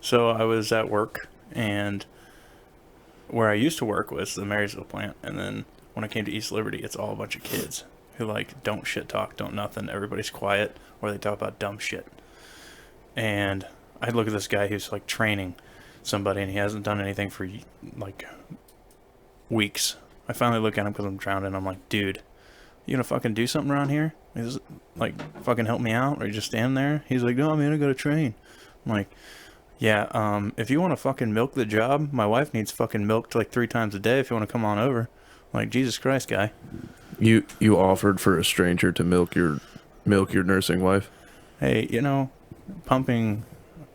So I was at work, and where I used to work was the Marysville plant, and then when I came to East Liberty, it's all a bunch of kids who like don't shit talk, don't nothing. Everybody's quiet, or they talk about dumb shit. And I look at this guy who's like training somebody, and he hasn't done anything for like weeks. I finally look at him because I'm drowning. I'm like, dude, you gonna fucking do something around here? He's like, fucking help me out, or you just stand there? He's like, no, man, I gotta train. I'm like, yeah, if you want to fucking milk the job, my wife needs fucking milked like 3 times a day if you want to come on over. I'm like, Jesus Christ, guy. You offered for a stranger to milk your nursing wife? Hey, pumping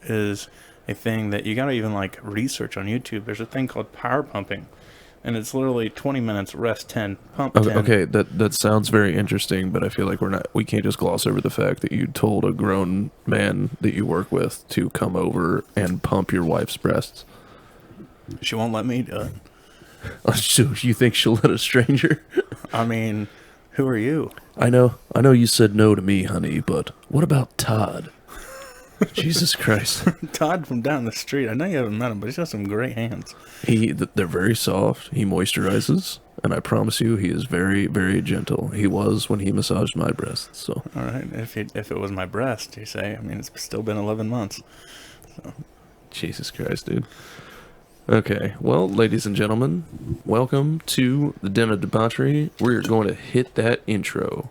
is a thing that you gotta even like research on YouTube. There's a thing called power pumping, and it's literally 20 minutes, rest 10, pump 10. Okay, that sounds very interesting, but I feel like we can't just gloss over the fact that you told a grown man that you work with to come over and pump your wife's breasts. She won't let me do it. So you think she'll let a stranger? I mean, who are you? I know you said no to me, honey, but what about Todd? Jesus Christ. Todd from down the street. I know you haven't met him, but he's got some great hands. They're very soft. He moisturizes, and I promise you, he is very, very gentle. He was when he massaged my breasts. So. All right. If it was my breast, you say. I mean, it's still been 11 months. So. Jesus Christ, dude. Okay, well, ladies and gentlemen, welcome to the Den of Debauchery. We're going to hit that intro.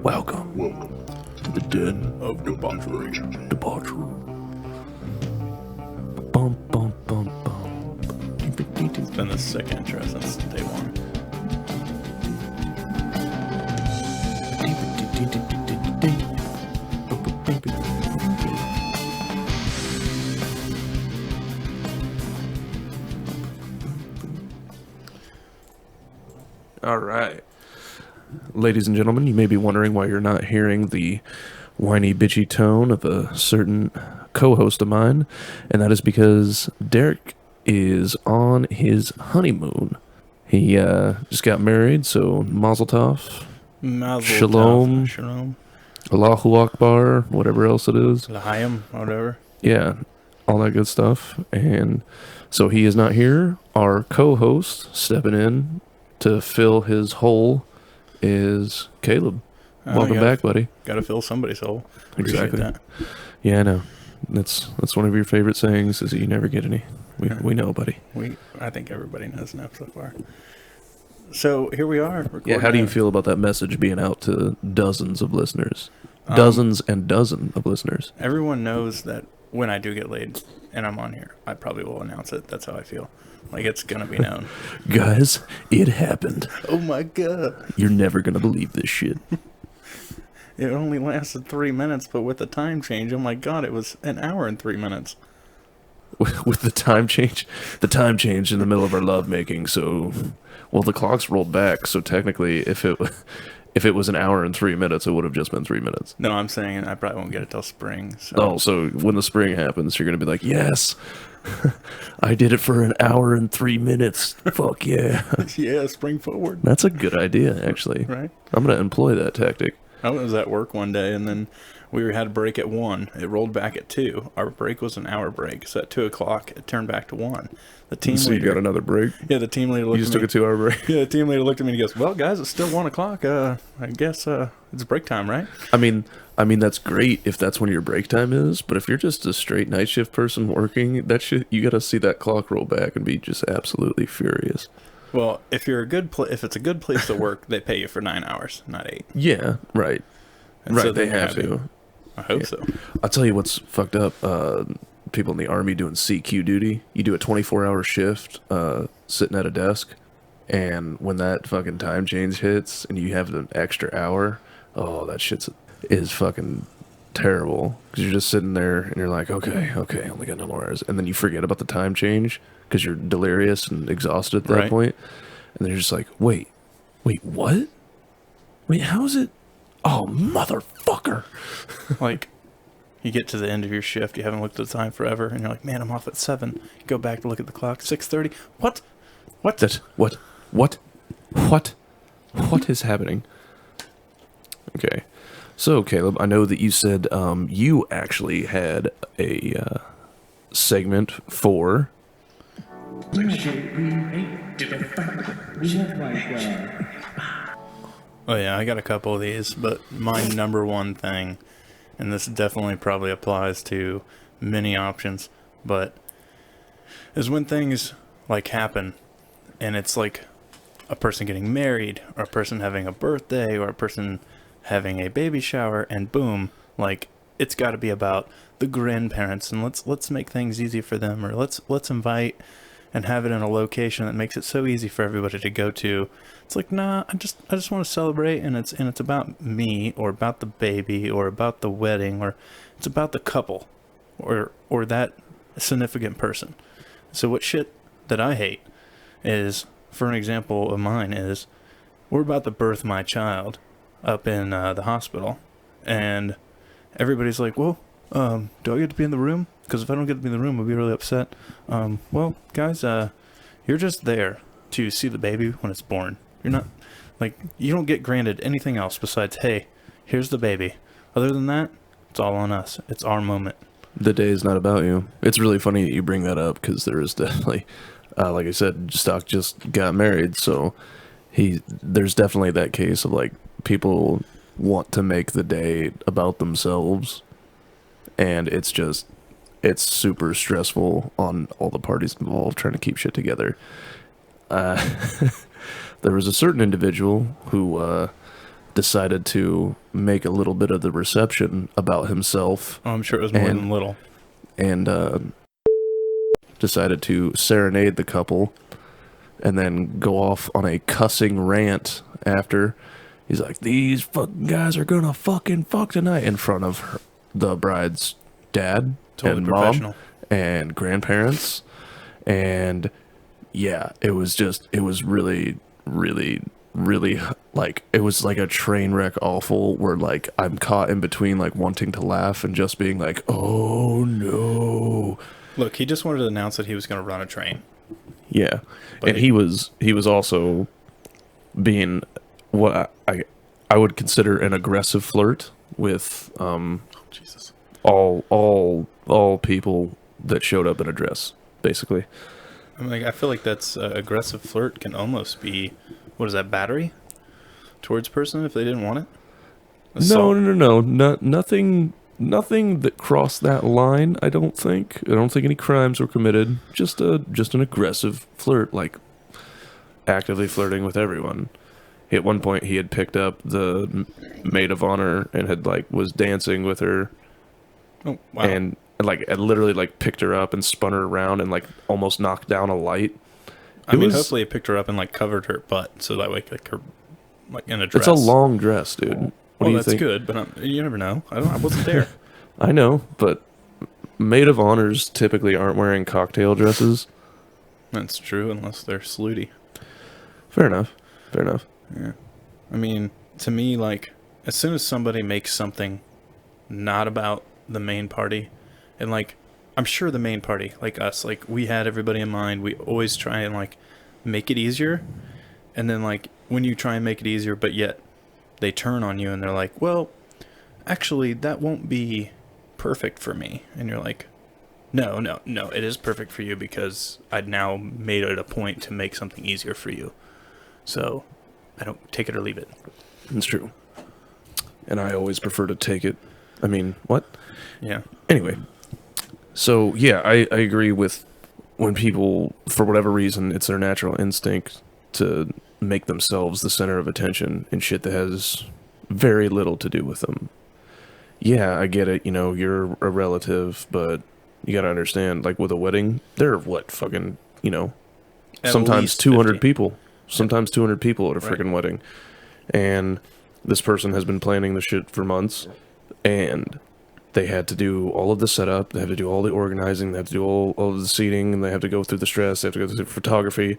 Welcome to the Den of Debauchery. Bum, bum, bum, bum. It's been a sick intro since day one. All right. Ladies and gentlemen, you may be wondering why you're not hearing the whiny, bitchy tone of a certain co-host of mine, and that is because Derek is on his honeymoon. He just got married, so mazel tov, shalom, Allahu Akbar, whatever else it is. L'chaim, whatever. Yeah, all that good stuff. And so he is not here. Our co-host stepping in to fill his hole is Kaleb. Welcome back, buddy. Gotta fill somebody's hole. Exactly. That. Yeah, I know. That's one of your favorite sayings, is that you never get any. We know, buddy. I think everybody knows now so far. So here we are. Yeah, how do you feel about that message being out to dozens of listeners? Dozens and dozens of listeners. Everyone knows that when I do get laid and I'm on here, I probably will announce it. That's how I feel. Like, it's gonna be known. Guys, it happened. Oh my god. You're never gonna believe this shit. It only lasted 3 minutes, but with the time change, oh my god, it was an hour and 3 minutes. With the time change? The time changed in the middle of our lovemaking, so... Well, the clocks rolled back, so technically, if it was an hour and 3 minutes, it would have just been 3 minutes. No, I'm saying I probably won't get it till spring. So. Oh, so when the spring happens, you're going to be like, yes, I did it for an hour and 3 minutes. Fuck yeah. Yeah, spring forward. That's a good idea, actually. Right? I'm going to employ that tactic. I was at work one day, and then we had a break at 1. It rolled back at 2. Our break was an hour break, so at 2 o'clock, it turned back to 1. The team so leader... you got another break? Yeah, the team leader looked at me. You just took a 2-hour break? Yeah, the team leader looked at me and he goes, well, guys, it's still 1 o'clock. I guess it's break time, right? I mean, that's great if that's when your break time is, but if you're just a straight night shift person working, that shit, you got to see that clock roll back and be just absolutely furious. Well, if you're if it's a good place to work, they pay you for 9 hours, not 8. Yeah, right. And right, so they have to. I hope so. I'll tell you what's fucked up. People in the Army doing CQ duty. You do a 24-hour shift sitting at a desk, and when that fucking time change hits and you have an extra hour, oh, that shit is fucking terrible. Because you're just sitting there and you're like, okay, only got no more hours. And then you forget about the time change because you're delirious and exhausted at that point. And then you're just like, wait, what? Wait, how is it? Oh, motherfucker. Like, you get to the end of your shift, you haven't looked at the time forever, and you're like, man, I'm off at 7. You go back to look at the clock, 6:30. What? What is happening? Okay. So, Caleb, I know that you said you actually had a segment for. We have like, Oh yeah, I got a couple of these, but my number one thing, and this definitely probably applies to many options, but is when things like happen and it's like a person getting married or a person having a birthday or a person having a baby shower, and boom, like it's got to be about the grandparents, and let's make things easy for them, or let's invite and have it in a location that makes it so easy for everybody to go to. It's like, nah, I just want to celebrate, and it's about me, or about the baby, or about the wedding, or it's about the couple, or that significant person. So what shit that I hate is, for an example of mine, is we're about to birth my child up in the hospital, and everybody's like, well, do I get to be in the room? Because if I don't get to be in the room, I'll be really upset. Well, guys, you're just there to see the baby when it's born. You're not, like, you don't get granted anything else besides, hey, here's the baby. Other than that, it's all on us. It's our moment. The day is not about you. It's really funny that you bring that up, because there is definitely, like I said, Stock just got married, so there's definitely that case of, like, people want to make the day about themselves, and it's super stressful on all the parties involved trying to keep shit together. There was a certain individual who decided to make a little bit of the reception about himself. Oh, I'm sure it was more than little. And decided to serenade the couple and then go off on a cussing rant after. He's like, these fucking guys are gonna fucking fuck tonight, in front of the bride's dad Totally and professional. mom and grandparents. And yeah, it was really, really, really, like, it was like a train wreck awful, where, like, I'm caught in between, like, wanting to laugh and just being like, oh no. Look, he just wanted to announce that he was going to run a train. Yeah. But And he was also being what I would consider an aggressive flirt with Jesus. all people that showed up in a dress, basically. I mean, like, I feel like that's aggressive flirt can almost be, what is that, battery towards person if they didn't want it? Assault. No. Nothing that crossed that line. I don't think any crimes were committed. Just an aggressive flirt, like actively flirting with everyone. At one point, he had picked up the maid of honor and had, like, was dancing with her. Oh, wow. And like literally, like, picked her up and spun her around and, like, almost knocked down a light. I mean, hopefully it picked her up and, like, covered her butt, so that way, like, her, like, in a dress. It's a long dress, dude. What do you that's think? good, but you never know. I wasn't there. I know, but maid of honors typically aren't wearing cocktail dresses. That's true, unless they're slutty. Fair enough. Yeah. I mean, to me, like, as soon as somebody makes something not about the main party, and, like, I'm sure the main party, like us, like, we had everybody in mind. We always try and, like, make it easier. And then, like, when you try and make it easier, but yet they turn on you and they're like, well, actually, that won't be perfect for me. And you're like, no, it is perfect for you, because I'd now made it a point to make something easier for you. So I don't take it or leave it. It's true. And I always prefer to take it. I mean, what? Yeah. Anyway. So, yeah, I agree with when people, for whatever reason, it's their natural instinct to make themselves the center of attention in shit that has very little to do with them. Yeah, I get it. You know, you're a relative, but you gotta understand, like, with a wedding, there are fucking, At sometimes least 200 50. people. Sometimes 200 people at a Right. freaking wedding. And this person has been planning the shit for months, and they had to do all of the setup, they have to do all the organizing, they have to do all of the seating, and they have to go through the stress, they have to go through the photography,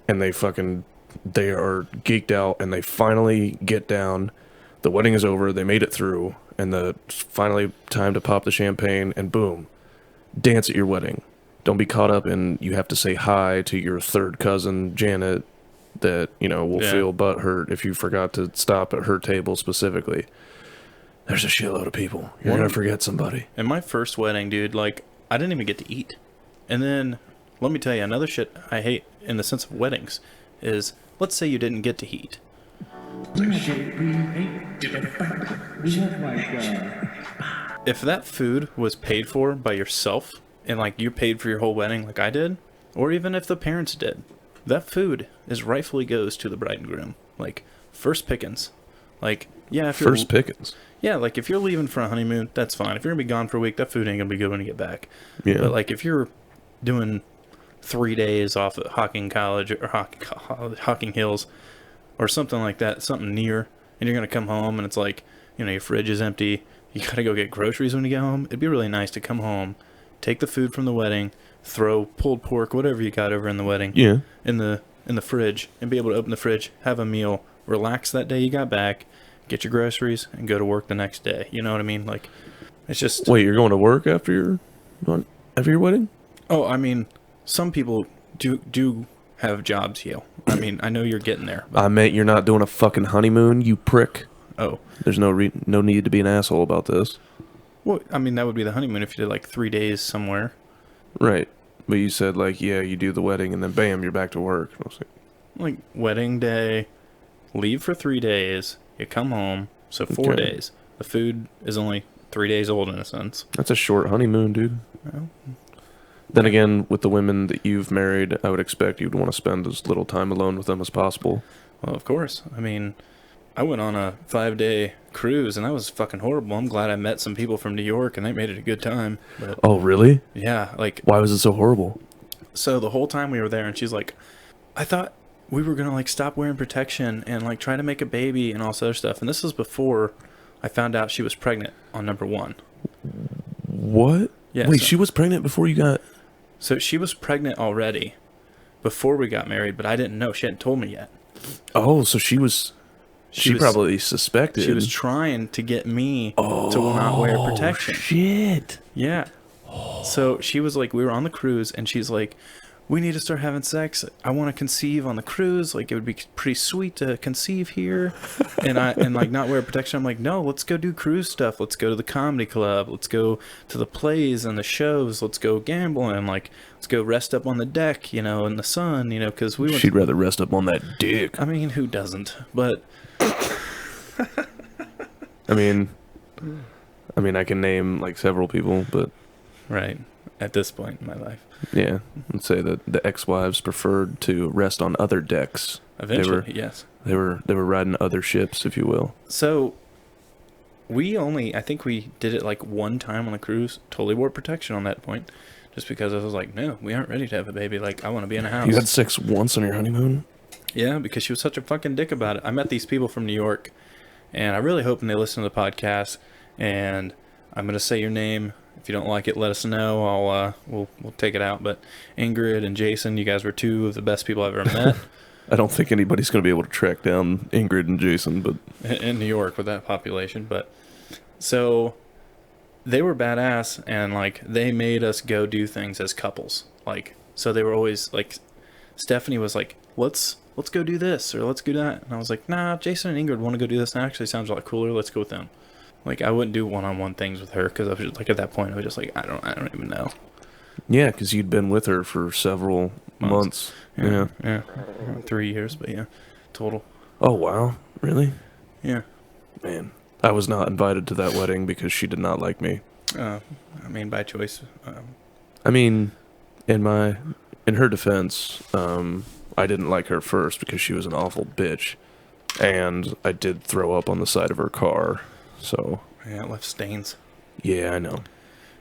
and they are geeked out, and they finally get down. The wedding is over, they made it through, and finally time to pop the champagne, and boom, dance at your wedding. Don't be caught up in, you have to say hi to your third cousin, Janet, that, will feel butthurt if you forgot to stop at her table specifically. There's a shitload of people. You're going to forget somebody. In my first wedding, dude, like, I didn't even get to eat. And then, let me tell you, another shit I hate in the sense of weddings is, let's say you didn't get to eat. We have like, If that food was paid for by yourself, and like you paid for your whole wedding like I did, or even if the parents did, that food is rightfully goes to the bride and groom. Like, first pickings. Like, yeah, if you're... First pickings. Yeah, like, if you're leaving for a honeymoon, that's fine. If you're going to be gone for a week, that food ain't going to be good when you get back. Yeah. But, like, if you're doing 3 days off at Hocking College or Hocking Hills or something like that, something near, and you're going to come home and it's like, you know, your fridge is empty, you got to go get groceries when you get home, it'd be really nice to come home, take the food from the wedding, throw pulled pork, whatever you got over in the wedding, in the fridge, and be able to open the fridge, have a meal, relax that day you got back, get your groceries, and go to work the next day. You know what I mean? Like, it's just... Wait, you're going to work after your wedding? Oh, I mean, some people do have jobs, Yale. I mean, I know you're getting there. I meant you're not doing a fucking honeymoon, you prick. Oh. There's no need to be an asshole about this. Well, I mean, that would be the honeymoon if you did, like, 3 days somewhere. Right. But you said, like, yeah, you do the wedding, and then bam, you're back to work. I was like, wedding day, leave for 3 days, you come home, so 4 days. The food is only 3 days old in a sense. That's a short honeymoon, dude. Well, then again, with the women that you've married, I would expect you'd want to spend as little time alone with them as possible. Well, of course. I mean, I went on a 5-day cruise, and that was fucking horrible. I'm glad I met some people from New York, and they made it a good time. But, oh, really? yeah, like... Why was it so horrible? So the whole time we were there, and she's like, I thought we were going to, like, stop wearing protection and, like, try to make a baby and all this other stuff. And this was before I found out she was pregnant on number 1. What? Yeah. Wait, she was pregnant before you got... So she was pregnant already before we got married, but I didn't know. She hadn't told me yet. Oh, so she was... She probably suspected. She was trying to get me to not wear protection. Shit. Yeah. So she was like, we were on the cruise, and she's like, we need to start having sex. I want to conceive on the cruise. Like, it would be pretty sweet to conceive here, and like not wear protection. I'm like, no, let's go do cruise stuff. Let's go to the comedy club. Let's go to the plays and the shows. Let's go gambling. Like, let's go rest up on the deck, you know, in the sun, you know, because we. She'd rather rest up on that dick. I mean, who doesn't? But. I mean, I can name like several people, but right at this point in my life, yeah, let's say that the ex-wives preferred to rest on other decks. Eventually, yes, they were riding other ships, if you will. So I think we did it like one time on the cruise. Totally wore protection on that point, just because I was like, no, we aren't ready to have a baby. Like, I want to be in a house. You had sex once on your honeymoon? Yeah, because she was such a fucking dick about it. I met these people from New York, and I really hope they listen to the podcast. And I'm gonna say your name. If you don't like it, let us know. We'll take it out. But Ingrid and Jason, you guys were 2 of the best people I've ever met. I don't think anybody's gonna be able to track down Ingrid and Jason, but in New York with that population. But so they were badass, and like they made us go do things as couples. Like, so they were always like, Stephanie was like, let's go do this or let's do that, and I was like, nah, Jason and Ingrid want to go do this, and that actually sounds a lot cooler. Let's go with them. Like, I wouldn't do one-on-one things with her because I was just, like, at that point I was just like, I don't even know. Yeah, because you'd been with her for several months. Yeah. 3 years, but yeah, total. Oh wow, really? Yeah. Man, I was not invited to that wedding because she did not like me. I mean, by choice. I mean, in her defense, I didn't like her first because she was an awful bitch, and I did throw up on the side of her car, so... Yeah, it left stains. Yeah, I know.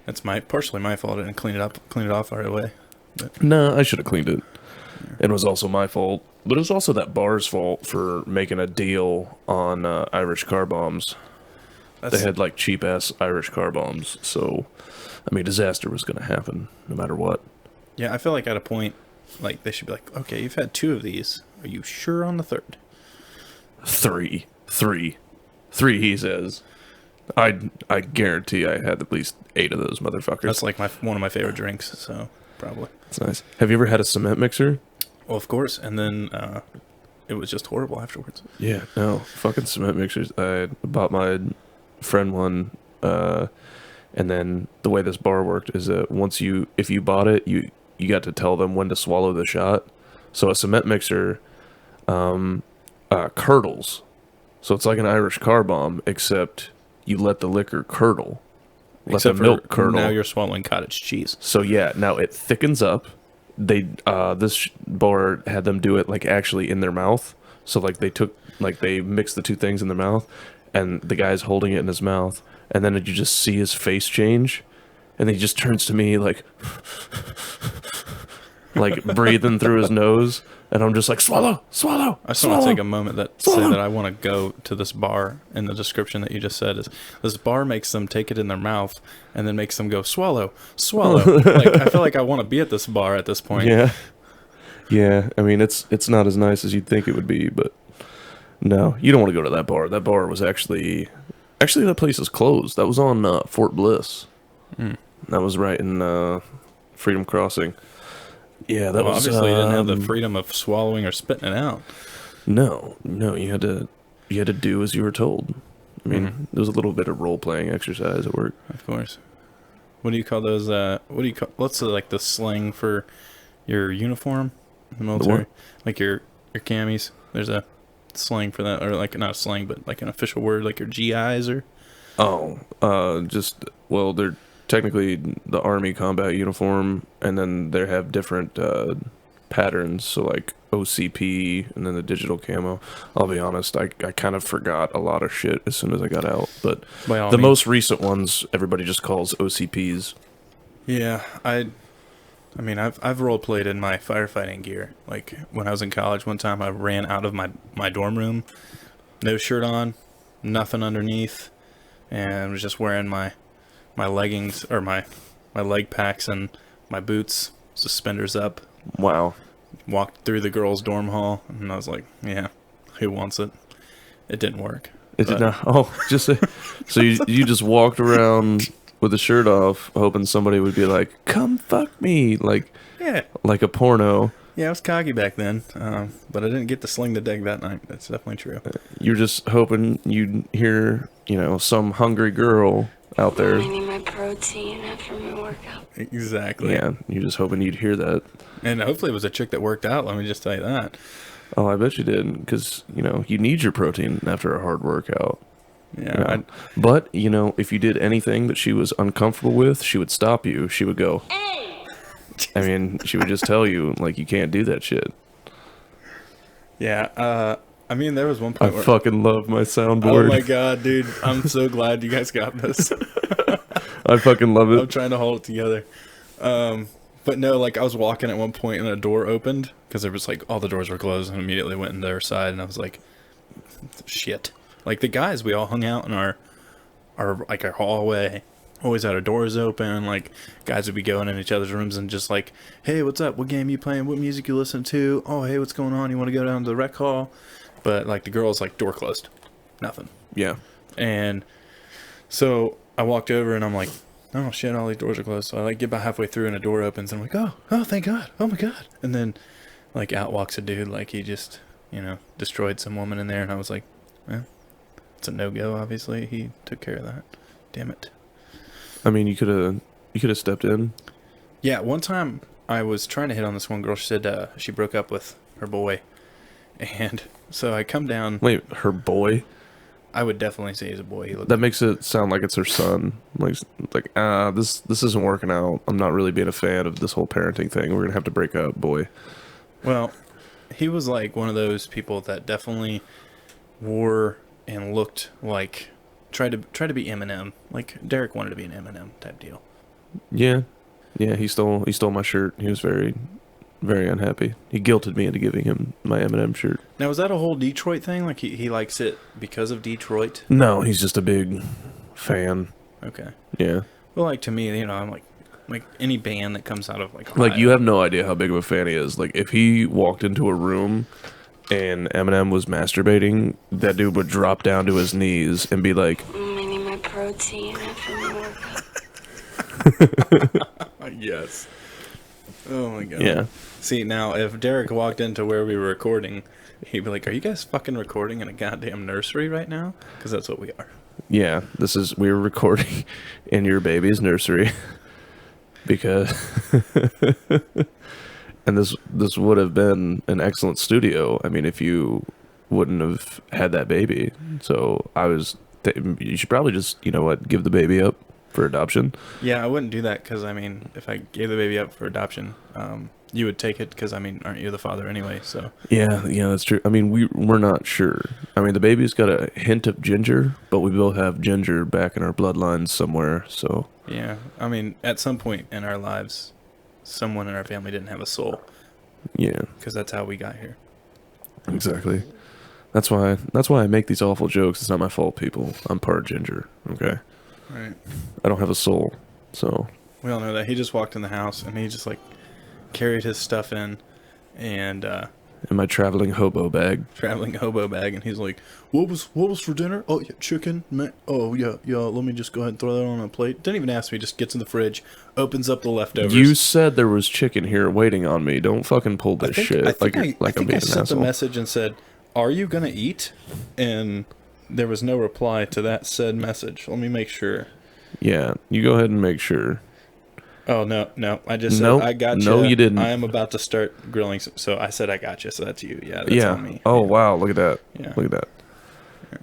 That's partially my fault. I didn't clean it off right away. But. No, I should have cleaned it. Yeah. It was also my fault, but it was also that bar's fault for making a deal on Irish car bombs. They had, like, cheap-ass Irish car bombs, so, I mean, disaster was going to happen, no matter what. Yeah, I feel like at a point, like, they should be like, okay, you've had 2 of these. Are you sure on the 3rd? 3, he says. I guarantee I had at least 8 of those motherfuckers. That's like one of my favorite drinks, so probably. That's nice. Have you ever had a cement mixer? Well, of course, and then it was just horrible afterwards. Yeah, no, fucking cement mixers. I bought my friend one, and then the way this bar worked is that if you bought it, you got to tell them when to swallow the shot. So a cement mixer curdles. So it's like an Irish car bomb, except you let the liquor curdle. Let Except the milk curdle. now you're swallowing cottage cheese. So yeah, now it thickens up. This bar had them do it like actually in their mouth. So like they mixed the two things in their mouth, and the guy's holding it in his mouth, and then you just see his face change, and then he just turns to me like breathing through his nose, and I'm just like, swallow. I just want to take a moment say that I want to go to this bar. In the description that you just said, is this bar makes them take it in their mouth and then makes them go swallow. Like I feel like I want to be at this bar at this point. Yeah. I mean, it's not as nice as you'd think it would be, but no, you don't want to go to that bar. That bar was actually that place is closed. That was on Fort Bliss. That was right in Freedom Crossing. Yeah, that was obviously you didn't have the freedom of swallowing or spitting it out. No, you had to do as you were told. I mean, there was a little bit of role playing exercise at work. Of course. What do you call those? What's the slang for your uniform in the military? Like your camis. There's a slang for that, or like not a slang, but like an official word, like your GIs or. They're technically the Army combat uniform, and then they have different patterns, so like OCP and then the digital camo. I'll be honest, I kind of forgot a lot of shit as soon as I got out, but the most recent ones everybody just calls OCPs. Yeah, I mean I've role played in my firefighting gear. Like when I was in college, one time I ran out of my dorm room, no shirt on, nothing underneath, and was just wearing my leggings or my leg packs and my boots, suspenders up. Wow. Walked through the girls' dorm hall, and I was like, yeah, who wants it? It didn't work. It did not. Oh, so you just walked around with the shirt off, hoping somebody would be like, come fuck me, like a porno. Yeah, I was cocky back then, but I didn't get to sling the deck that night. That's definitely true. You're just hoping you'd hear, some hungry girl out there. I need my protein after my workout. Exactly. Yeah, you're just hoping you'd hear that. And hopefully it was a chick that worked out, let me just tell you that. Oh, I bet you did, because, you need your protein after a hard workout. Yeah. But, if you did anything that she was uncomfortable with, she would stop you. She would go, Hey! I mean, she would just tell you, like, you can't do that shit. Yeah, I mean, there was one point I fucking love my soundboard. Oh my god, dude. I'm so glad you guys got this. I fucking love it. I'm trying to hold it together. But no, like, I was walking at one point and a door opened, because there was, like, all the doors were closed, and immediately went in their side, and I was like, shit. Like, the guys, we all hung out in our hallway. Always had our doors open. Like, guys would be going in each other's rooms and just like, hey, what's up? What game you playing? What music you listen to? Oh, hey, what's going on? You want to go down to the rec hall? But, like, the girls, like, door closed. Nothing. Yeah. And so I walked over and I'm like, oh, shit, all these doors are closed. So I, like, get about halfway through and a door opens and I'm like, oh, thank God. Oh, my God. And then, like, out walks a dude like he just, destroyed some woman in there. And I was like, well, it's a no-go, obviously. He took care of that. Damn it. I mean, you could have stepped in. Yeah, one time I was trying to hit on this one girl. She said she broke up with her boy. And so I come down. Wait, her boy? I would definitely say he's a boy. That makes it sound like it's her son. This isn't working out. I'm not really being a fan of this whole parenting thing. We're gonna have to break up, boy. Well, he was like one of those people that definitely wore and looked like tried to be Eminem. Like Derek wanted to be an Eminem type deal. Yeah. He stole my shirt. He was very, very unhappy. He guilted me into giving him my Eminem shirt. Now, was that a whole Detroit thing? Like he likes it because of Detroit? No, he's just a big fan. Okay. Yeah. Well, like to me, I'm like any band that comes out of like Ohio. Like you have no idea how big of a fan he is. Like if he walked into a room and Eminem was masturbating, that dude would drop down to his knees and be like, I need my protein after my workout. Yes. Oh my god. yeah. See, now if Derek walked into where we were recording, he'd be like, "Are you guys fucking recording in a goddamn nursery right now?" Because that's what we are. Yeah, we were recording in your baby's nursery because, and this would have been an excellent studio. I mean, if you wouldn't have had that baby. So you should probably just, you know what, give the baby up for adoption. Yeah, I wouldn't do that because, I mean, if I gave the baby up for adoption, you would take it because, I mean, aren't you the father anyway? So Yeah, that's true. I mean, we're not sure. I mean, the baby's got a hint of ginger, but we both have ginger back in our bloodlines somewhere. So yeah, I mean, at some point in our lives, someone in our family didn't have a soul. Yeah, because that's how we got here. Exactly. That's why I make these awful jokes. It's not my fault, people. I'm part ginger. Okay. Right. I don't have a soul, so. We all know that. He just walked in the house and he just like carried his stuff in, and in my traveling hobo bag. And he's like, what was for dinner? Oh yeah, chicken. Oh yeah. Let me just go ahead and throw that on a plate. Didn't even ask me. Just gets in the fridge, opens up the leftovers. You said there was chicken here waiting on me. Don't fucking pull this shit. I think I'm being I an sent asshole. the message and said, "Are you gonna eat?" And there was no reply to that said message. Let me make sure. Yeah, you go ahead and make sure. Oh, no. I just said, Nope. I got you. No, you didn't. I am about to start grilling. So I said, I got you. So that's you. Yeah, that's Yeah. on me. Oh, Yeah. wow. Look at that. Yeah. Look at that.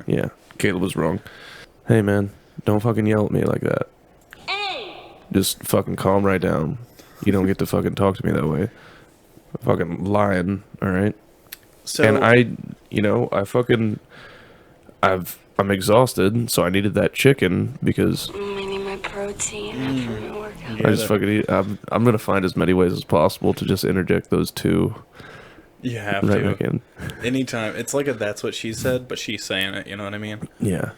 Yeah. Caleb was wrong. Hey, man. Don't fucking yell at me like that. Just fucking calm right down. You don't get to fucking talk to me that way. I'm fucking lying, all right? So, And I'm exhausted, so I needed that chicken because I need my protein after my workout. I just fucking eat. I'm gonna find as many ways as possible to just interject those two you have right to. back in. Anytime. It's like that's what she said, but she's saying it. You know what I mean? Yeah,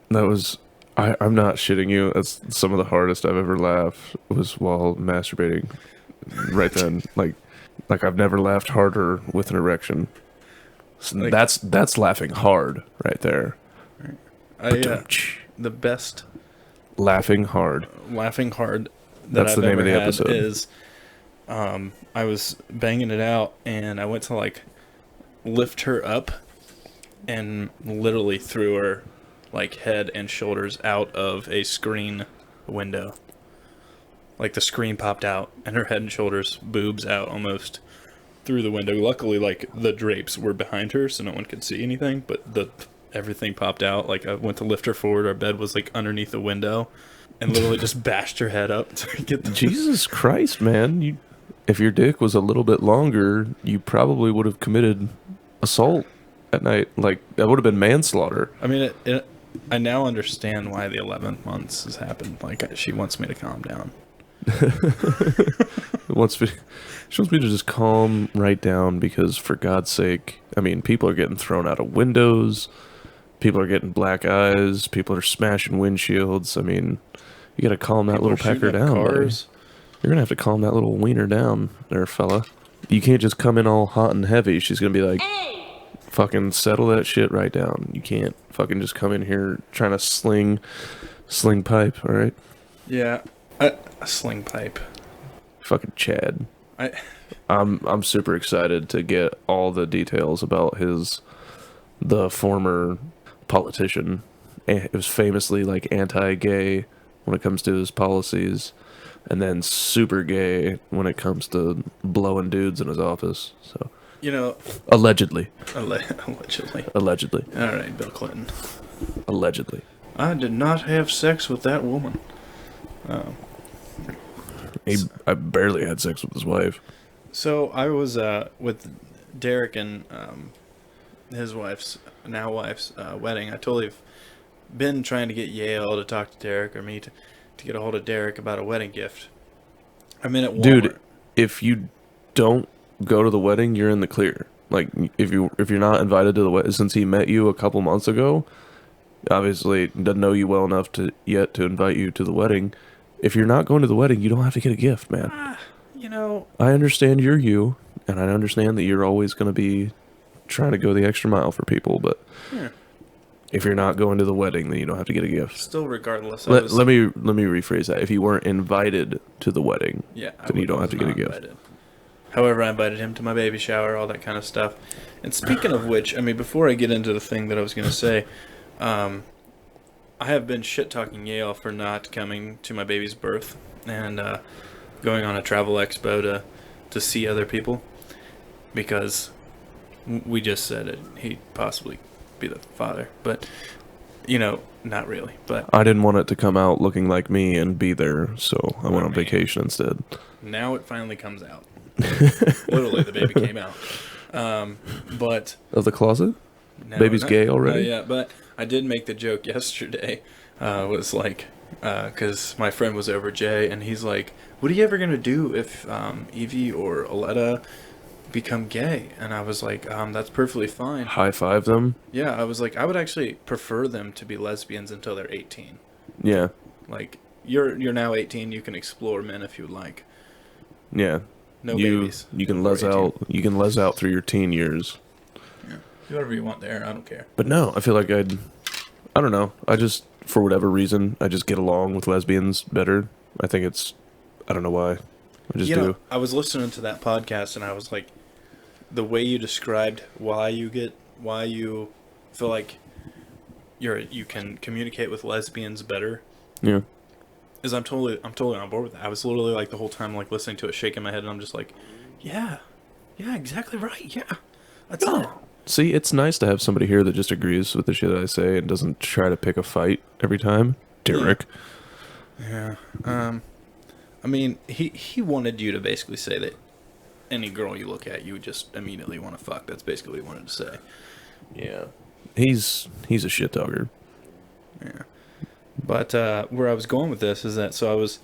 that was. I'm not shitting you. That's some of the hardest I've ever laughed was while masturbating. Right then, like I've never laughed harder with an erection. Like, That's laughing hard right there. The best Laughing hard. laughing hard that That's I've the name ever of the had episode. is I was banging it out and I went to like lift her up and literally threw her like head and shoulders out of a screen window. Like the screen popped out and her head and shoulders, boobs out almost through the window. Luckily, like the drapes were behind her so no one could see anything, but everything popped out. Like I went to lift her forward, our bed was like underneath the window, and literally just bashed her head up to get the Jesus Christ, man! If your dick was a little bit longer, you probably would have committed assault at night. Like that would have been manslaughter. I mean, I now understand why the 11th months has happened. Like she wants me to calm down. She wants me to just calm right down because, for God's sake, I mean, people are getting thrown out of windows. People are getting black eyes. People are smashing windshields. I mean, you got to calm that little pecker down. Cars. You're going to have to calm that little wiener down there, fella. You can't just come in all hot and heavy. She's going to be like, fucking settle that shit right down. You can't fucking just come in here trying to sling pipe, all right? Yeah, a sling pipe. Fucking Chad. I'm super excited to get all the details about the former politician. It was famously like anti-gay when it comes to his policies, and then super gay when it comes to blowing dudes in his office. So allegedly. Allegedly. All right, Bill Clinton. Allegedly. I did not have sex with that woman. I barely had sex with his wife. So I was with Derek and his wife's wedding. I totally have been trying to get Yale to talk to Derek, or me to get a hold of Derek about a wedding gift. I'm in at Walmart. Dude, if you don't go to the wedding, you're in the clear. Like if you're not invited to the wedding, since he met you a couple months ago, obviously doesn't know you well enough to invite you to the wedding. If you're not going to the wedding, you don't have to get a gift, man. I understand you're you, and I understand that you're always going to be trying to go the extra mile for people, but if you're not going to the wedding, then you don't have to get a gift. Still, regardless. Let me rephrase that. If you weren't invited to the wedding, then you don't have to get a gift. Invited. However, I invited him to my baby shower, all that kind of stuff. And speaking of which, I mean, before I get into the thing that I was going to say, I have been shit-talking Yale for not coming to my baby's birth and going on a travel expo to see other people because we just said it. He'd possibly be the father, but, not really. But I didn't want it to come out looking like me and be there, so I went on vacation instead. Now it finally comes out. Literally, the baby came out. But Of the closet? no, Baby's gay already? Yeah, but I did make the joke yesterday. Was like, because my friend was over, Jay, and he's like, "What are you ever gonna do if Evie or Aletta become gay?" And I was like, "That's perfectly fine." High five them? Yeah, I was like, I would actually prefer them to be lesbians until they're 18. Yeah. Like, you're now 18, you can explore men if you would like. Yeah. No you, babies. You can before 18. you can les out through your teen years. Yeah. Do whatever you want there, I don't care. But no, I feel like I don't know. I just, for whatever reason, I just get along with lesbians better. I think I don't know why. I just do. I was listening to that podcast and I was like, the way you described why you feel like you can communicate with lesbians better. Yeah. Is I'm totally on board with that. I was literally like the whole time like listening to it, shaking my head, and I'm just like, yeah, exactly right, yeah, that's it. See, it's nice to have somebody here that just agrees with the shit I say and doesn't try to pick a fight every time. Derek. Yeah. I mean, he wanted you to basically say that any girl you look at, you would just immediately want to fuck. That's basically what he wanted to say. Yeah. He's a shit talker. Yeah. But where I was going with this is that, so I was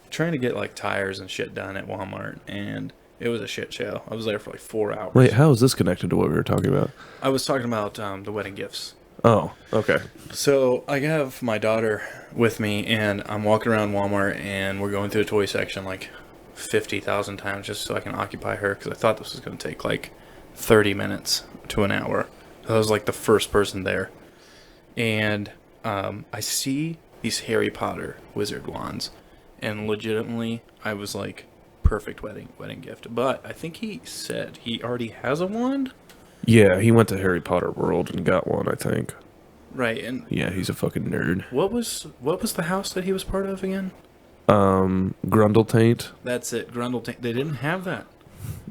trying to get like tires and shit done at Walmart, and it was a shit show. I was there for like 4 hours. Wait, how is this connected to what we were talking about? I was talking about the wedding gifts. Oh, okay. So I have my daughter with me, and I'm walking around Walmart, and we're going through the toy section like 50,000 times just so I can occupy her, because I thought this was going to take like 30 minutes to an hour. So I was like the first person there. And I see these Harry Potter wizard wands, and legitimately I was like, perfect wedding gift. But I think he said he already has a wand. Yeah, he went to Harry Potter World and got one, I think. Right, and Yeah, he's a fucking nerd. what was the house that he was part of again? Grundletaint. That's it, Grundletaint. They didn't have that.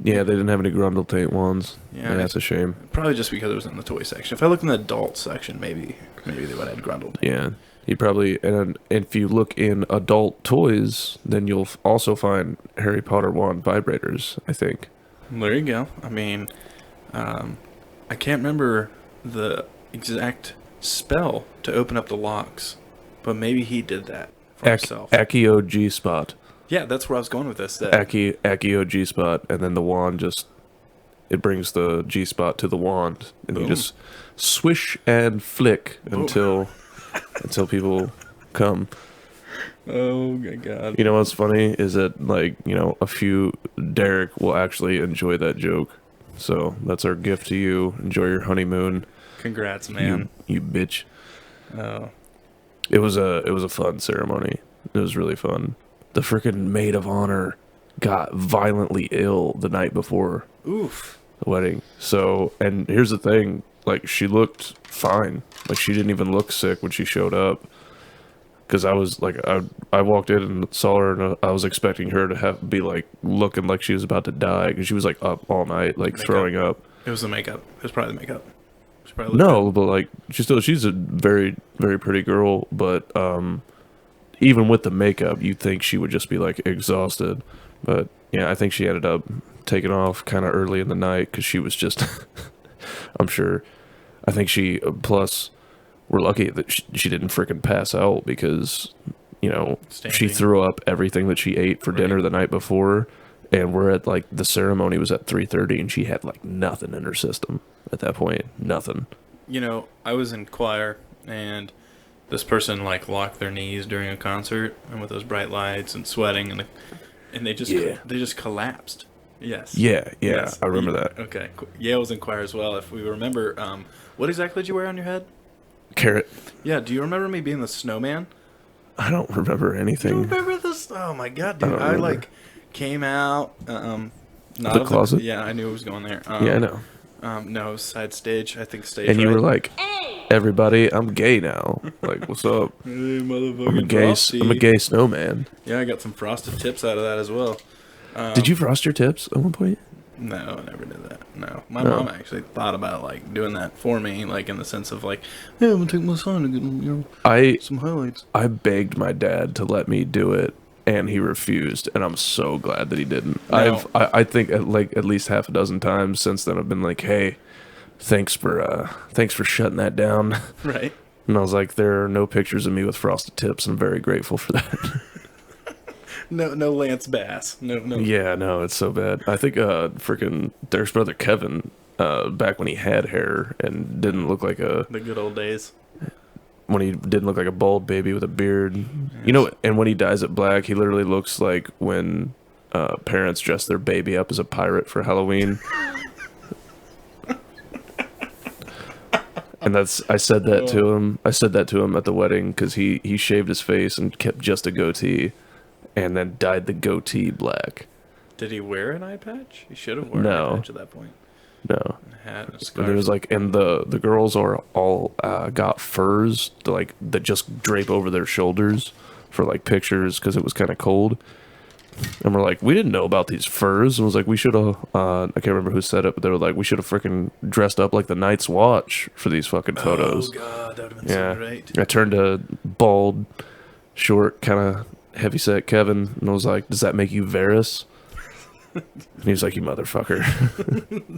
Yeah, they didn't have any Grundletaint ones. Yeah, Yeah, that's a shame. Probably just because it was in the toy section. If I look in the adult section, maybe they would have had Grundletaint. Yeah, he probably, and if you look in adult toys, then you'll also find Harry Potter wand vibrators, I think. There you go. I mean, I can't remember the exact spell to open up the locks, but maybe he did that for himself. Accio G-spot. Yeah, that's where I was going with this. That Accio G-spot, and then the wand just, it brings the G-spot to the wand, and Boom. you just swish and flick Boom. until people come. Oh my god. You know what's funny is that, like, a few Derek will actually enjoy that joke. So that's our gift to you. Enjoy your honeymoon. Congrats, man. You bitch. Oh. It was a fun ceremony. It was really fun. The freaking maid of honor got violently ill the night before Oof. the wedding. So, and here's the thing, like, she looked fine. Like, she didn't even look sick when she showed up. Because I was like, I walked in and saw her, and I was expecting her to be like looking like she was about to die, because she was like up all night, like Makeup. throwing up. It was the makeup. It was probably the makeup. She probably looked No, but like she's a very, very pretty girl. But even with the makeup, you'd think she would just be like exhausted. But yeah, I think she ended up taking off kind of early in the night because she was just. I'm sure. I think she plus. We're lucky that she didn't freaking pass out, because, she Standing. threw up everything that she ate for dinner the night before, and we're at, like, the ceremony was at 3:30, and she had, like, nothing in her system at that point. Nothing. I was in choir, and this person, like, locked their knees during a concert, and with those bright lights and sweating, and they just collapsed. Yes. Yeah, Yes. I remember that. Okay. Yale was in choir as well. If we remember, what exactly did you wear on your head? Carrot. Yeah, do you remember me being the snowman? I don't remember You anything. don't remember this? Oh my god, dude! don't I remember. came out. Not The of closet? Yeah, I knew it was going there. Yeah, I know. No, side stage. I think stage. And you right. were like, "Everybody, I'm gay now. Like, what's up? Hey, I'm a motherfucking gay. Frosty. I'm a gay snowman." Yeah, I got some frosted tips out of that as well. Did you frost your tips at one point? No, I never did that. No, my No. mom actually thought about like doing that for me, like in the sense of like, hey, I'm gonna take my son to get I some highlights. I begged my dad to let me do it, and he refused. And I'm so glad that he didn't. No. I think at least half a dozen times since then I've been like, "Hey, thanks for shutting that down." Right. And I was like, "There are no pictures of me with frosted tips. I'm very grateful for that." No Lance Bass. No. Yeah, no, it's so bad. I think freaking Derek's brother Kevin, back when he had hair and didn't look like a The good old days. when he didn't look like a bald baby with a beard. You know, and when he dyes it black, he literally looks like when parents dress their baby up as a pirate for Halloween. And I said that to him. I said that to him at the wedding because he shaved his face and kept just a goatee, and then dyed the goatee black. Did he wear an eye patch? He should have worn No. an eye patch at that point. No. And a hat and a And scarf. there was like, and the girls are all got furs that just drape over their shoulders for like pictures because it was kind of cold. And we're like, we didn't know about these furs. And was like, we should have. I can't remember who said it, but they were like, we should have freaking dressed up like the Night's Watch for these fucking photos. Oh god, that would have been Yeah, so great. I turned to bald, short, kind of heavyset Kevin, and I was like, does that make you Varys? And he was like, you motherfucker.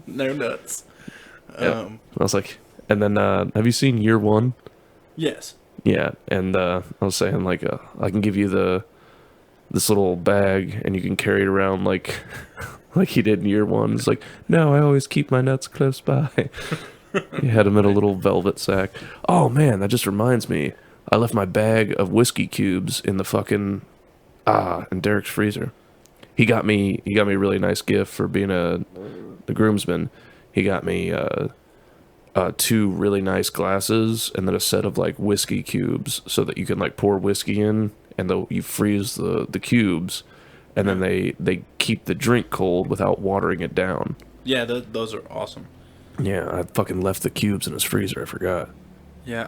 No nuts. Yeah. I was like, and then have you seen Year One? Yes. Yeah, and I was saying like, I can give you this little bag, and you can carry it around like like he did in Year One. It's like, no, I always keep my nuts close by. He had him in a little velvet sack. Oh man, that just reminds me. I left my bag of whiskey cubes in the fucking in Derek's freezer. He got me a really nice gift for being the groomsman. He got me 2 really nice glasses and then a set of like whiskey cubes so that you can like pour whiskey in and you freeze the cubes and then they keep the drink cold without watering it down. Yeah, those are awesome. Yeah, I fucking left the cubes in his freezer. I forgot. Yeah,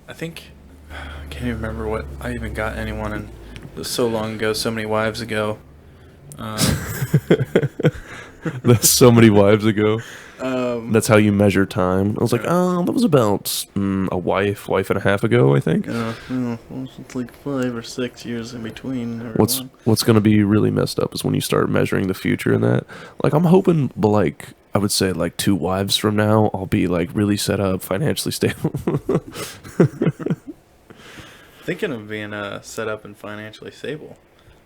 I think I can't even remember what I even got anyone in. It was so long ago, so many wives ago. That's so many wives ago. That's how you measure time. I was like, that was about a wife and a half ago, I think. It's like 5 or 6 years in between. What's going to be really messed up is when you start measuring the future in that. Like, I'm hoping, like, I would say, like, 2 wives from now, I'll be, like, really set up, financially stable. Thinking of being set up and financially stable.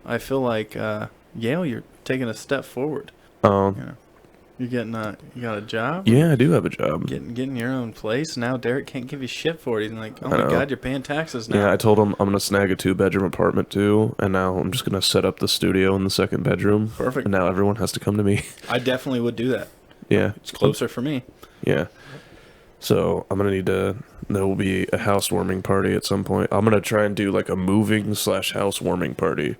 I feel like Yale, you're taking a step forward. You're getting you got a job. Yeah, I do have a job. Getting your own place. Now Derek can't give you shit for it. He's like, oh I my know. god, you're paying taxes now. Yeah, I told him I'm going to snag a 2-bedroom apartment too, and now I'm just going to set up the studio in the 2nd bedroom. Perfect. And now everyone has to come to me. I definitely would do that. Yeah. It's closer for me. Yeah. So I'm going to there will be a housewarming party at some point. I'm going to try and do like a moving/housewarming party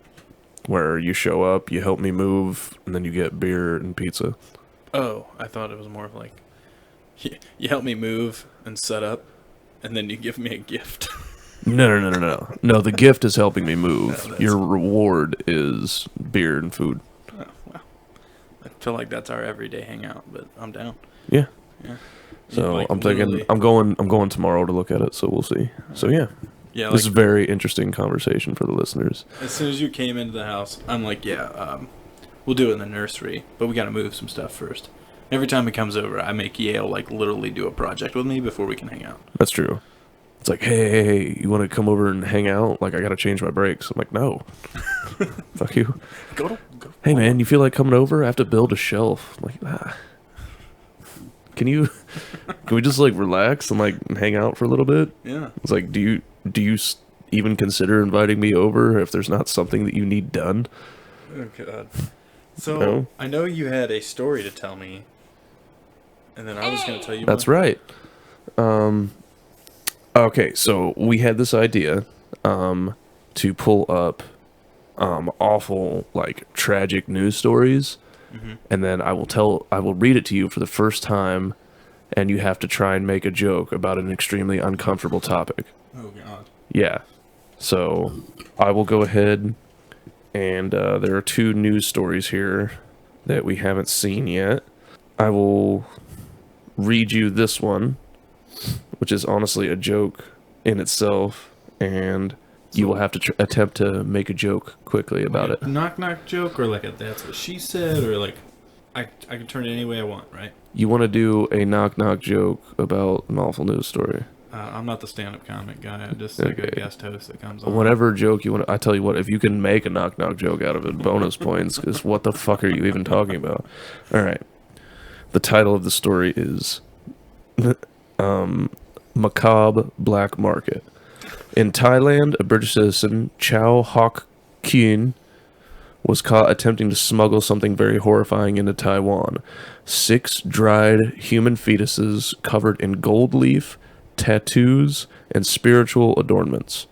where you show up, you help me move, and then you get beer and pizza. Oh, I thought it was more of like, you help me move and set up, and then you give me a gift. No. No, the gift is helping me move. No, that's- Your reward is beer and food. Oh, wow. I feel like that's our everyday hangout, but I'm down. Yeah. Yeah. So Like, I'm thinking literally- I'm going tomorrow to look at it, so we'll see. So yeah. Yeah, This is a like, very interesting conversation for the listeners. as soon as you came into the house, I'm like, we'll do it in the nursery, but we got to move some stuff first. Every time he comes over, I make Yale like literally do a project with me before we can hang out. That's true. It's like, hey, you want to come over and hang out? Like, I got to change my brakes. I'm like, no. Fuck you. Go. Hey, man, you feel like coming over? I have to build a shelf. I'm like, Can we just like relax and like hang out for a little bit? Yeah. It's like, do you even consider inviting me over if there's not something that you need done? Oh god. So No. I know you had a story to tell me, and then I was going to tell you. That's one. right. Okay, so we had this idea to pull up awful, like, tragic news stories and then I will read it to you for the first time, and you have to try and make a joke about an extremely uncomfortable topic. Oh God. Yeah. So I will go ahead, and there are 2 news stories here that we haven't seen yet. I will read you this one, which is honestly a joke in itself, and you will have to attempt to make a joke quickly about it. Knock knock joke, or like a that's what she said, or like I can turn it any way I want, right? You want to do a knock knock joke about an awful news story. I'm not the stand-up comic guy. I'm just like a guest host that comes on. Whatever joke you want. I tell you what, if you can make a knock knock joke out of it, bonus points. Because what the fuck are you even talking about? All right. The title of the story is Macabre Black Market. In Thailand, a British citizen, Chow Hock Kien, was caught attempting to smuggle something very horrifying into Taiwan. 6 dried human fetuses covered in gold leaf, tattoos, and spiritual adornments.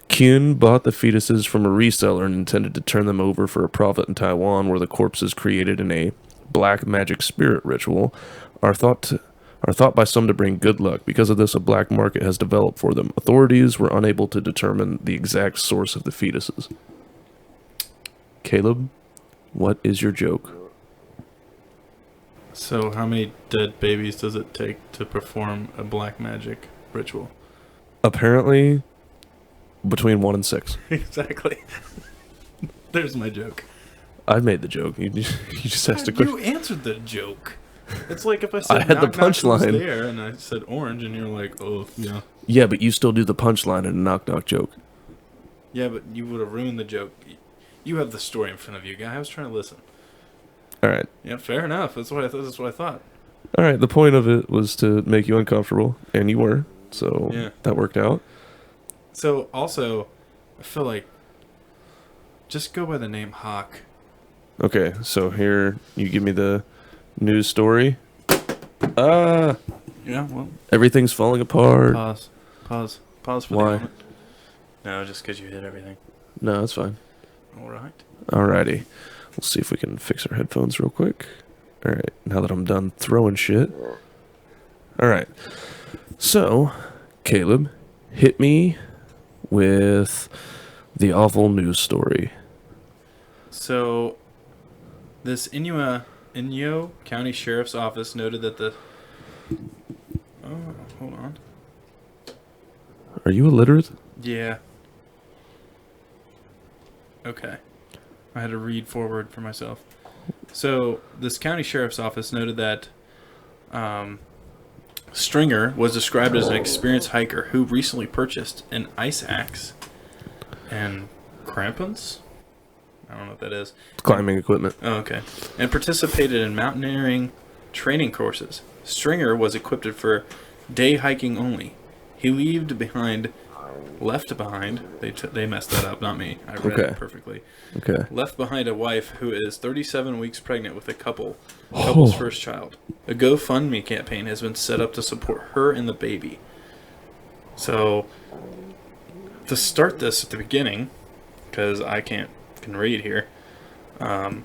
Kyun bought the fetuses from a reseller and intended to turn them over for a profit in Taiwan, where the corpses created in a black magic spirit ritual are thought by some to bring good luck. Because of this, a black market has developed for them. Authorities were unable to determine the exact source of the fetuses. Kaleb, what is your joke? So how many dead babies does it take to perform a black magic ritual? Apparently, between 1 and 6. Exactly. There's my joke. I made the joke. You just asked a You question. answered the joke. It's like if I said I had the knock, knock, who's punchline. there, and I said orange, and you're like, oh, yeah. Yeah, but you still do the punchline in a knock knock joke. Yeah, but you would have ruined the joke. You have the story in front of you, guy. I was trying to listen. All right. Yeah, fair enough. That's what I thought. All right. The point of it was to make you uncomfortable, and you were. So Yeah. that worked out. So also, I feel like just go by the name Hawk. Okay. So here, you give me the news story. Ah, Yeah. Well, everything's falling apart. pause for Why? the moment. No, just because you hit everything. No, that's fine. All right. Alrighty. We'll see if we can fix our headphones real quick. Alright, now that I'm done throwing shit. Alright. So, Kaleb, hit me with the awful news story. So, this Inyo County Sheriff's Office noted that the... Oh, hold on. Are you illiterate? Yeah. Okay. I had to read forward for myself. So, this county sheriff's office noted that Stringer was described as an experienced hiker who recently purchased an ice axe and crampons? I don't know what that is. It's climbing equipment. Oh, okay. And participated in mountaineering training courses. Stringer was equipped for day hiking only. He left behind. They messed that up, not me. I read it perfectly. Okay. Left behind a wife who is 37 weeks pregnant with a couple's first child. A GoFundMe campaign has been set up to support her and the baby. So, to start this at the beginning, because I can read here, I'm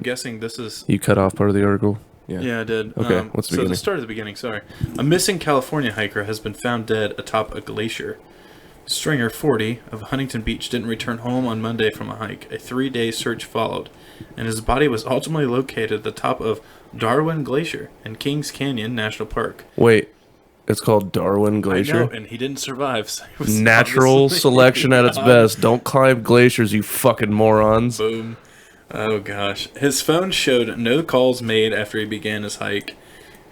guessing this is... You cut off part of the article? Yeah, I did. Okay, what's the so beginning? the start of the beginning, sorry. A missing California hiker has been found dead atop a glacier. Stringer, 40, of Huntington Beach didn't return home on Monday from a hike. A 3-day search followed, and his body was ultimately located at the top of Darwin Glacier in Kings Canyon National Park. Wait, it's called Darwin Glacier? I know, and he didn't survive. So he was Natural obviously selection at its gone. best. Don't climb glaciers, you fucking morons. Boom. Oh, gosh. His phone showed no calls made after he began his hike.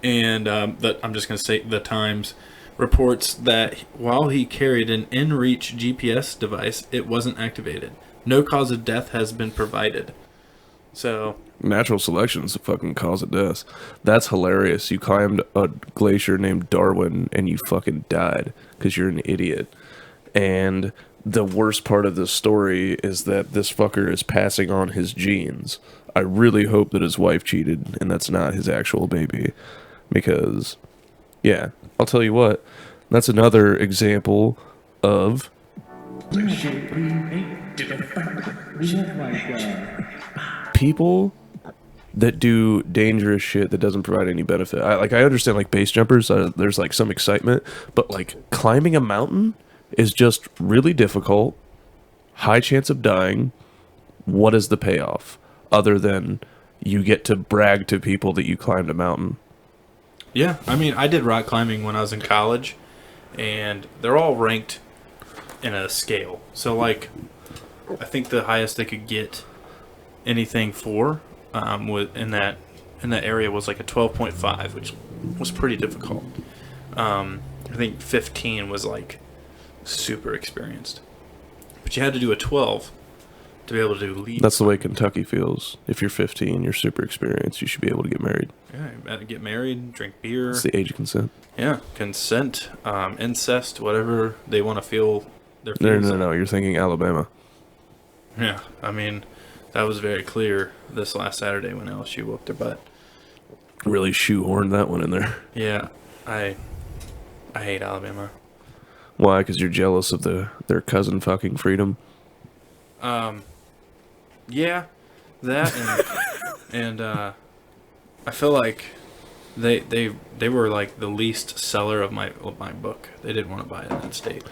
And I'm just going to say the Times reports that while he carried an InReach GPS device, it wasn't activated. No cause of death has been provided. So... Natural selection is the fucking cause of death. That's hilarious. You climbed a glacier named Darwin and you fucking died because you're an idiot. And the worst part of this story is that this fucker is passing on his genes. I really hope that his wife cheated and that's not his actual baby. Because, yeah, I'll tell you what, that's another example of... Oh my god. people that do dangerous shit that doesn't provide any benefit. I understand like base jumpers. There's like some excitement, but like climbing a mountain is just really difficult. High chance of dying. What is the payoff other than you get to brag to people that you climbed a mountain? Yeah, I mean, I did rock climbing when I was in college, and they're all ranked in a scale. So, like, I think the highest they could get anything for in that area was like a 12.5, which was pretty difficult. I think 15 was like super experienced, but you had to do a 12 to be able to do lead. That's the way Kentucky feels. If you're 15, you're super experienced. You should be able to get married. Yeah, you had to get married, drink beer. It's the age of consent. Yeah, consent, incest, whatever they want to feel their No, feelings. no. You're thinking Alabama. Yeah, I mean, that was very clear this last Saturday when LSU whooped their butt. Really shoehorned that one in there. Yeah, I hate Alabama. Why? Because you're jealous of their cousin fucking freedom. Yeah, that and I feel like they were like the least seller of my book. They didn't want to buy it in that state.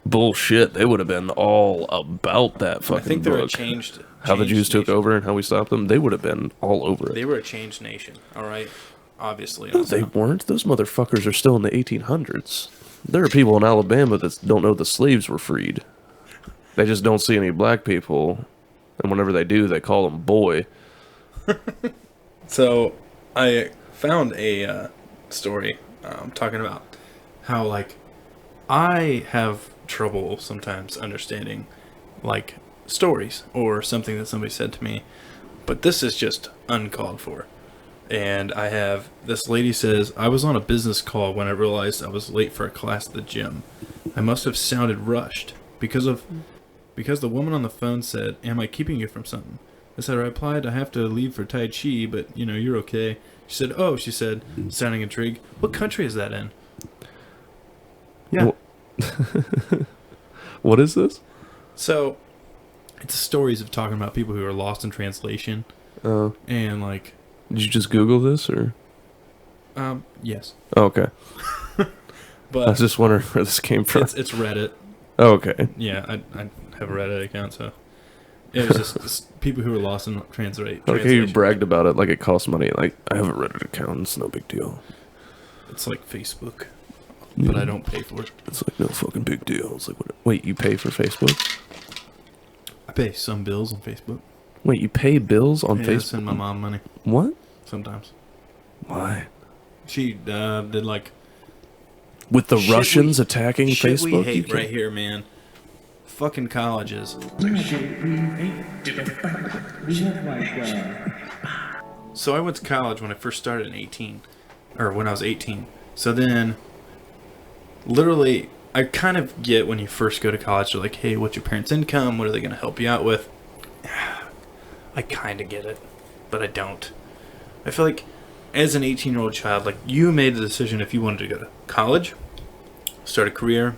Bullshit. They would have been all about that fucking I think they're a book. changed. How the Jews took nation. over and how we stopped them. They would have been all over it. They were a changed nation. All right, obviously. No, they weren't. Those motherfuckers are still in the 1800s. There are people in Alabama that don't know the slaves were freed. They just don't see any black people, and whenever they do, they call them boy. So, I found a story talking about how, like, I have trouble sometimes understanding, like, stories or something that somebody said to me, but this is just uncalled for. And I have, this lady says, I was on a business call when I realized I was late for a class at the gym. I must have sounded rushed because the woman on the phone said, am I keeping you from something? I said, I replied, I have to leave for Tai Chi, but, you know, you're okay. She said, oh, she said, sounding intrigued. What country is that in? Yeah. What is this? So, it's stories of talking about people who are lost in translation. And, like... Did you just Google this, or? Yes. Oh, okay. But I was just wondering where this came from. it's Reddit. Oh, okay. Yeah, I have a Reddit account, so... It was just people who were lost in translation. Okay, you bragged about it like it costs money. Like, I have a Reddit account. It's no big deal. It's like Facebook, but I don't pay for it. It's like no fucking big deal. It's like, what? Wait, you pay for Facebook? I pay some bills on Facebook. Wait, you pay bills on I Facebook? send my mom money What? sometimes. Why? She did like With the shit Russians we- attacking shit Facebook? we You hate can't- right here, man. Fucking colleges. We have like, So I went to college when I first started when I was 18. So then, literally, I kind of get when you first go to college, they're like, hey, what's your parents' income? What are they going to help you out with? I kind of get it, but I don't. I feel like as an 18-year-old child, like, you made the decision if you wanted to go to college, start a career,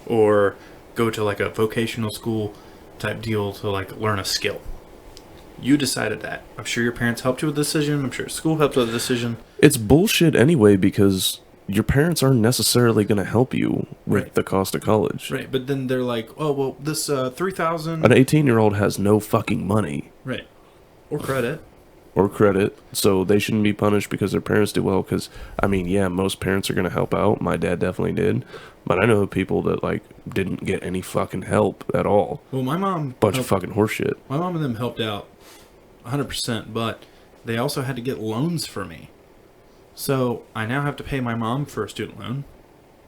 or go to like a vocational school type deal to like learn a skill. You decided that. I'm sure your parents helped you with the decision. I'm sure school helped with the decision. It's bullshit anyway, because your parents aren't necessarily going to help you with Right. the cost of college. Right, but then they're like, oh, well, this 3,000... An 18-year-old has no fucking money. Right. Or credit. Or credit, so they shouldn't be punished because their parents did well. Because, I mean, yeah, most parents are going to help out. My dad definitely did. But I know people that, like, didn't get any fucking help at all. Well, my mom... Bunch of fucking horseshit. My mom and them helped out 100%, but they also had to get loans for me. So I now have to pay my mom for a student loan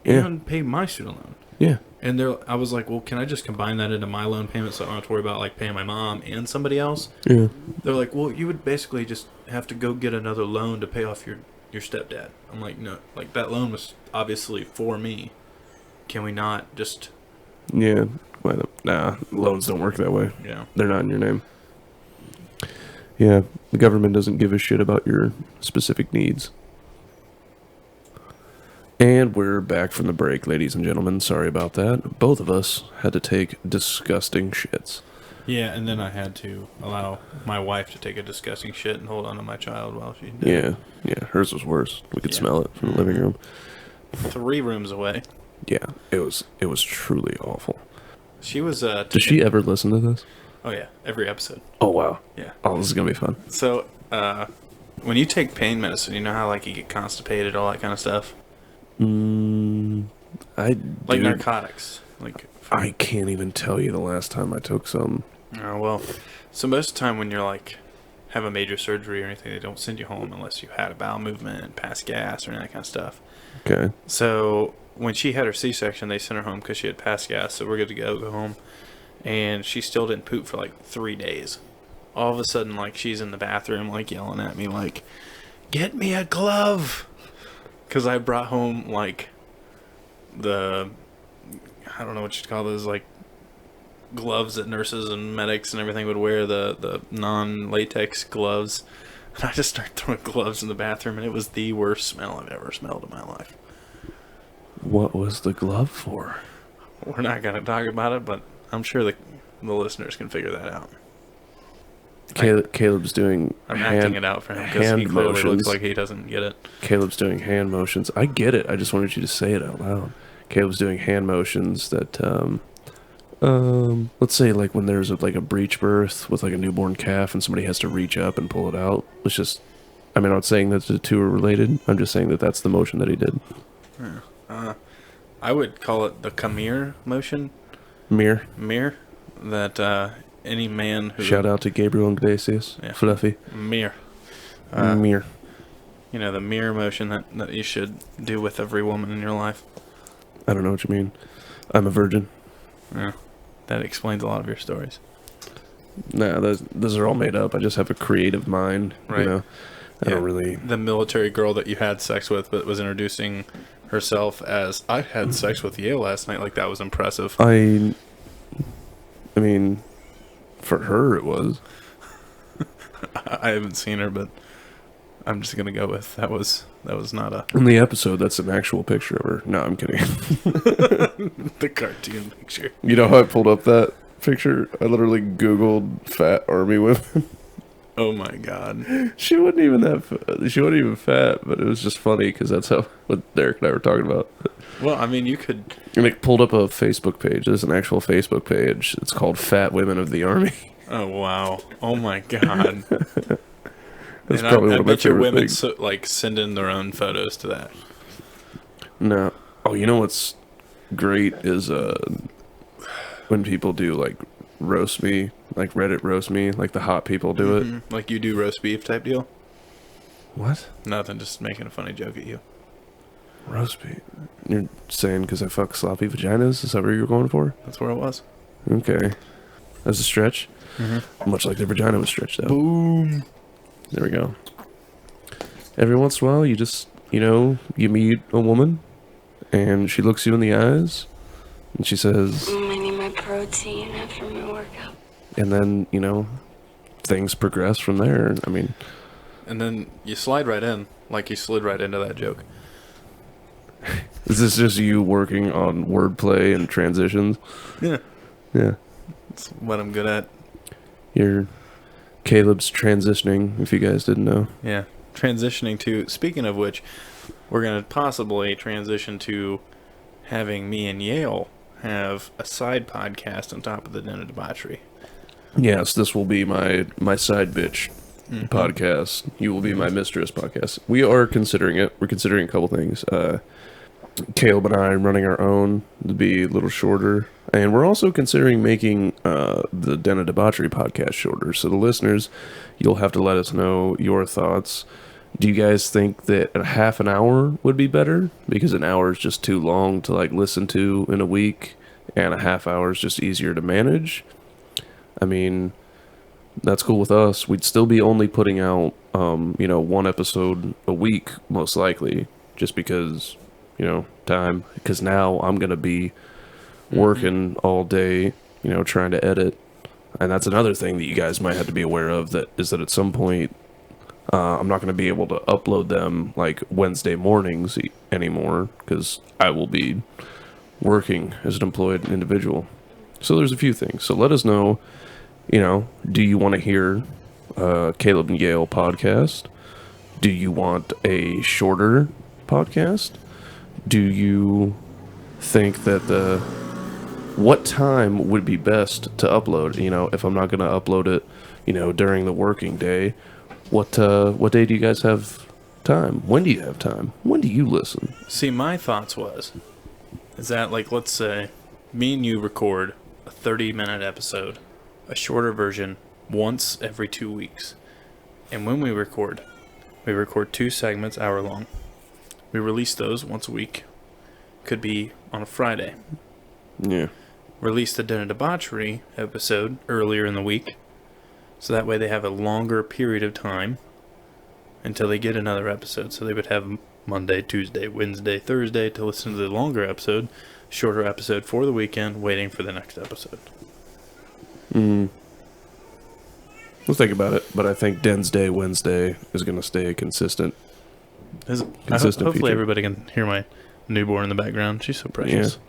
Yeah. and pay my student loan. Yeah. And I was like, well, can I just combine that into my loan payment so I don't have to worry about like paying my mom and somebody else? Yeah. They're like, well, you would basically just have to go get another loan to pay off your stepdad. I'm like, no, like that loan was obviously for me. Can we not just... Yeah. Nah, loans don't work that way. Yeah. They're not in your name. Yeah, the government doesn't give a shit about your specific needs. And we're back from the break, ladies and gentlemen. Sorry about that. Both of us had to take disgusting shits. Yeah, and then I had to allow my wife to take a disgusting shit and hold on to my child while she did. Yeah. Hers was worse. We could Yeah. smell it from the living room. 3 rooms away. Yeah, it was truly awful. She was. Does she ever listen to this? Oh yeah, every episode. Oh wow. Yeah. Oh, this is gonna be fun. So, when you take pain medicine, you know how like you get constipated, all that kind of stuff. I Like do. narcotics. Like. I can't even tell you the last time I took some. Oh well. So most of the time when you're like have a major surgery or anything, they don't send you home unless you had a bowel movement and passed gas or any of that kind of stuff. Okay. So when she had her C-section, they sent her home because she had passed gas. So we're good to go home. And she still didn't poop for like 3 days. All of a sudden, like, she's in the bathroom, like, yelling at me, like, get me a glove. Because I brought home, like, I don't know what you'd call those, like, gloves that nurses and medics and everything would wear, the non-latex gloves. And I just started throwing gloves in the bathroom, and it was the worst smell I've ever smelled in my life. What was the glove for? We're not going to talk about it, but I'm sure the listeners can figure that out. Caleb's doing I'm acting it out for him because he clearly looks like he doesn't get it. Caleb's doing hand motions. I get it. I just wanted you to say it out loud. Caleb's doing hand motions that, let's say like when there's like a breech birth with like a newborn calf and somebody has to reach up and pull it out. It's just, I'm not saying that the two are related. I'm just saying that that's the motion that he did. I would call it the Khmer motion. Mirror. That any man who... Shout out to Gabriel Iglesias. Yeah. Fluffy. Mirror. Mirror. You know, the mirror motion that you should do with every woman in your life. I don't know what you mean. I'm a virgin. Yeah. That explains a lot of your stories. Nah, those are all made up. I just have a creative mind. Right. You know? I don't really... The military girl that you had sex with but was introducing herself as, I had sex with Yale last night. Like, that was impressive. I mean, for her it was. I haven't seen her, but I'm just gonna go with that was not a... In the episode, that's an actual picture of her. No, I'm kidding. the cartoon picture. You know how I pulled up that picture? I literally Googled fat army women. Oh my god. She wasn't even fat, but it was just funny because that's what Derek and I were talking about. Well, I mean, you could... And it pulled up a Facebook page. There's an actual Facebook page. It's called Fat Women of the Army. Oh, wow. Oh my god. That's and probably I one of my bet your favorite women things. send in their own photos to that. No. Oh, you know what's great is when people do like roast me, like Reddit roast me, like the hot people do it. Like you do roast beef type deal? What? Nothing, just making a funny joke at you. Roast beef? You're saying because I fuck sloppy vaginas? Is that what you're going for? That's where it was. Okay. That's a stretch. Much like their vagina was stretched out. Boom. There we go. Every once in a while, you just, you meet a woman, and she looks you in the eyes, and she says... I need my protein after my workout. And then, things progress from there. I mean... And then you slide right in, like you slid right into that joke. Is this just you working on wordplay and transitions? Yeah. Yeah. That's what I'm good at. You're... Caleb's transitioning, if you guys didn't know. Yeah. Transitioning to... Speaking of which, we're going to possibly transition to having me and Yale have a side podcast on top of the Den of Debauchery. Yes, this will be my side bitch podcast. You will be my mistress podcast. We are considering it. We're considering a couple things. Caleb and I running our own to be a little shorter. And we're also considering making the Den of Debauchery podcast shorter. So the listeners, you'll have to let us know your thoughts. Do you guys think that a half an hour would be better? Because an hour is just too long to listen to in a week, and a half hour is just easier to manage. I mean, that's cool with us. We'd still be only putting out, one episode a week, most likely, just because, time. Because now I'm going to be working all day, trying to edit. And that's another thing that you guys might have to be aware of, that at some point, I'm not going to be able to upload them Wednesday mornings anymore, because I will be working as an employed individual. So there's a few things. So let us know You know, do you want to hear Kaleb and Yale podcast? Do you want a shorter podcast? Do you think that what time would be best to upload? You know, if I'm not going to upload it, you know, during the working day, what day do you guys have time? When do you have time? When do you listen? See, my thoughts is that, like, let's say me and you record a 30-minute episode, a shorter version, once every 2 weeks. And when we record 2 segments, hour long. We release those once a week. Could be on a Friday. Yeah. Release the Debauchery episode earlier in the week. So that way they have a longer period of time until they get another episode. So they would have Monday, Tuesday, Wednesday, Thursday to listen to the longer episode, shorter episode for the weekend, waiting for the next episode. We'll think about it, but I think Wednesday is going to stay consistent. Hopefully feature. everybody can hear my newborn in the background. She's so precious. Yeah.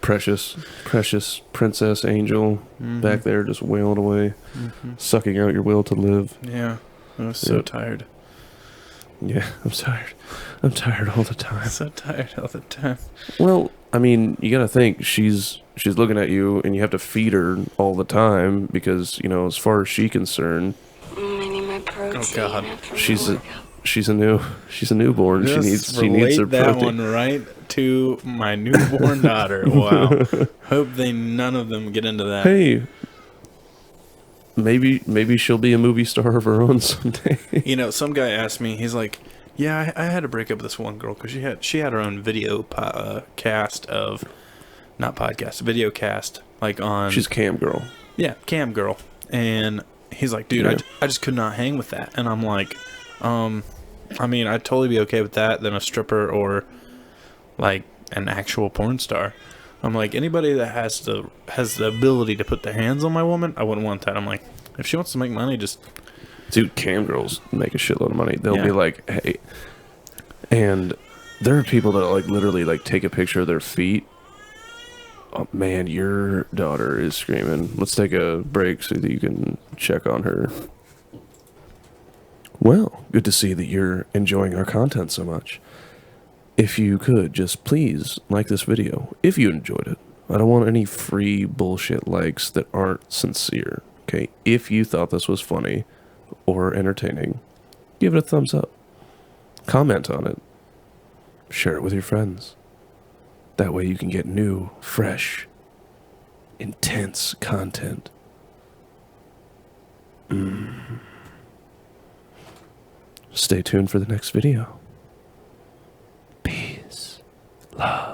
Precious princess angel back there just wailing away, sucking out your will to live. Yeah, I was so tired. Yeah, I'm tired. I'm tired all the time. So tired all the time. Well, I mean, you got to think she's looking at you, and you have to feed her all the time because, you know, as far as she's concerned, I need my protein. Oh, God. after my she's a workout. newborn. She needs her that protein. one right to my newborn daughter. Wow. Hope none of them get into that. Hey, maybe she'll be a movie star of her own someday. You know, some guy asked me. He's like, "Yeah, I had to break up with this one girl because she had her own video cast of, not podcast, video cast like on." She's a cam girl. Yeah, cam girl. And he's like, dude, Yeah. I just could not hang with that. And I'm like, I mean, I'd totally be okay with that than a stripper or like an actual porn star. I'm like, anybody that has the ability to put their hands on my woman, I wouldn't want that. I'm like, if she wants to make money, just... Dude, cam girls make a shitload of money. They'll Yeah. be like, hey, and there are people that like literally like take a picture of their feet. Oh man, your daughter is screaming. Let's take a break so that you can check on her. Well, good to see that you're enjoying our content so much. If you could, just please like this video if you enjoyed it. I don't want any free bullshit likes that aren't sincere, okay? If you thought this was funny or entertaining, give it a thumbs up. Comment on it. Share it with your friends. That way you can get new, fresh, intense content. Stay tuned for the next video. Peace. Love.